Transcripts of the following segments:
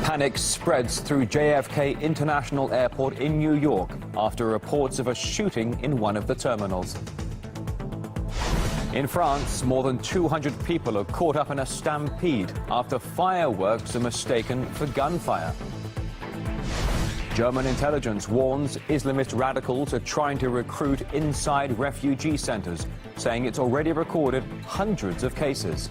Panic spreads through JFK International Airport in New York after reports of a shooting in one of the terminals. In France, more than 200 people are caught up in a stampede after fireworks are mistaken for gunfire. German intelligence warns Islamist radicals are trying to recruit inside refugee centers, saying it's already recorded hundreds of cases.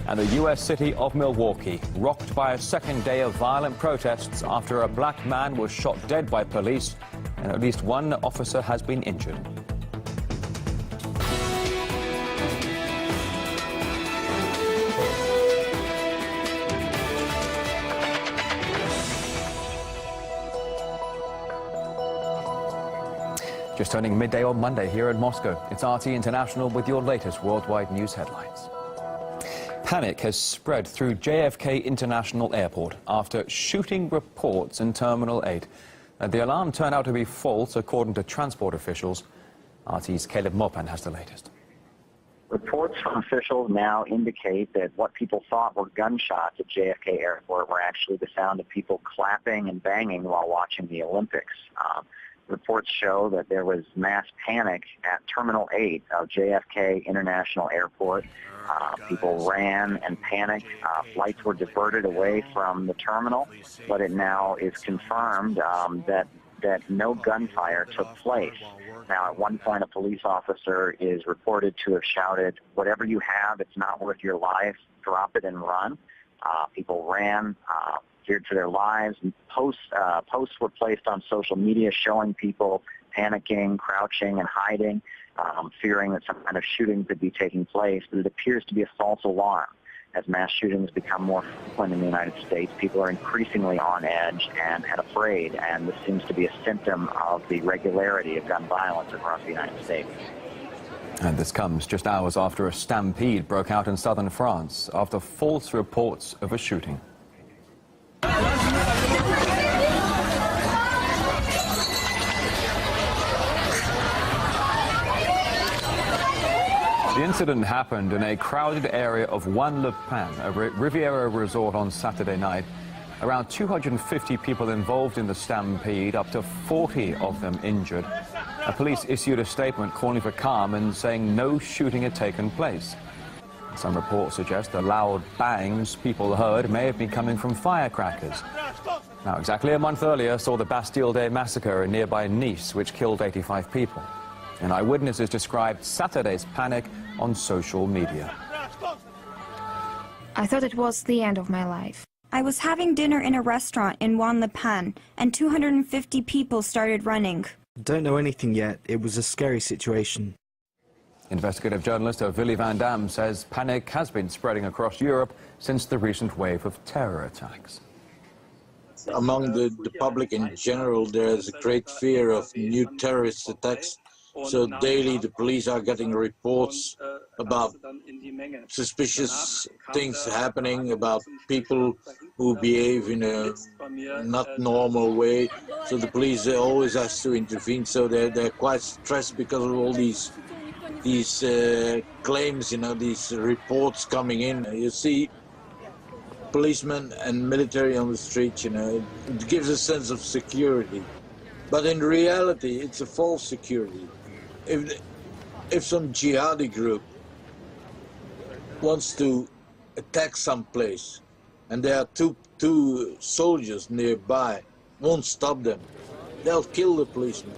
And the U.S. city of Milwaukee, rocked by a second day of violent protests after a black man was shot dead by police, and at least one officer has been injured. Just turning midday on Monday here in Moscow. It's RT International with your latest worldwide news headlines. Panic has spread through JFK International Airport after shooting reports in Terminal 8. The alarm turned out to be false, according to transport officials. RT's Caleb Mopan has the latest. Reports from officials now indicate that what people thought were gunshots at JFK Airport were actually the sound of people clapping and banging while watching the Olympics. Reports show that there was mass panic at Terminal 8 of JFK International Airport. People ran and panicked. Flights were diverted away from the terminal, but it now is confirmed that no gunfire took place. Now, at one point, a police officer is reported to have shouted, "Whatever you have, it's not worth your life. Drop it and run." People ran, feared for their lives. And posts were placed on social media showing people panicking, crouching, and hiding, fearing that some kind of shooting could be taking place. But it appears to be a false alarm. As mass shootings become more frequent in the United States, people are increasingly on edge and afraid, and this seems to be a symptom of the regularity of gun violence across the United States. And this comes just hours after a stampede broke out in southern France after false reports of a shooting. The incident happened in a crowded area of Lapangan, a Riviera resort, on Saturday night. Around 250 people involved in the stampede, up to 40 of them injured. Police issued a statement calling for calm and saying no shooting had taken place. Some reports suggest the loud bangs people heard may have been coming from firecrackers. Now, exactly a month earlier saw the Bastille Day massacre in nearby Nice, which killed 85 people. And eyewitnesses described Saturday's panic on social media. I thought it was the end of my life. I was having dinner in a restaurant in Lapangan, and 250 people started running. Don't know anything yet. It was a scary situation. Investigative journalist Willy van Dam says panic has been spreading across Europe since the recent wave of terror attacks. Among the public in general, there is a great fear of new terrorist attacks. So daily the police are getting reports about suspicious things happening, about people who behave in a not normal way. So the police always has to intervene. So they're quite stressed because of all these claims, these reports coming in. You see policemen and military on the street, it gives a sense of security. But in reality, it's a false security. If some jihadi group wants to attack some place and there are two soldiers nearby, won't stop them. They'll kill the policeman.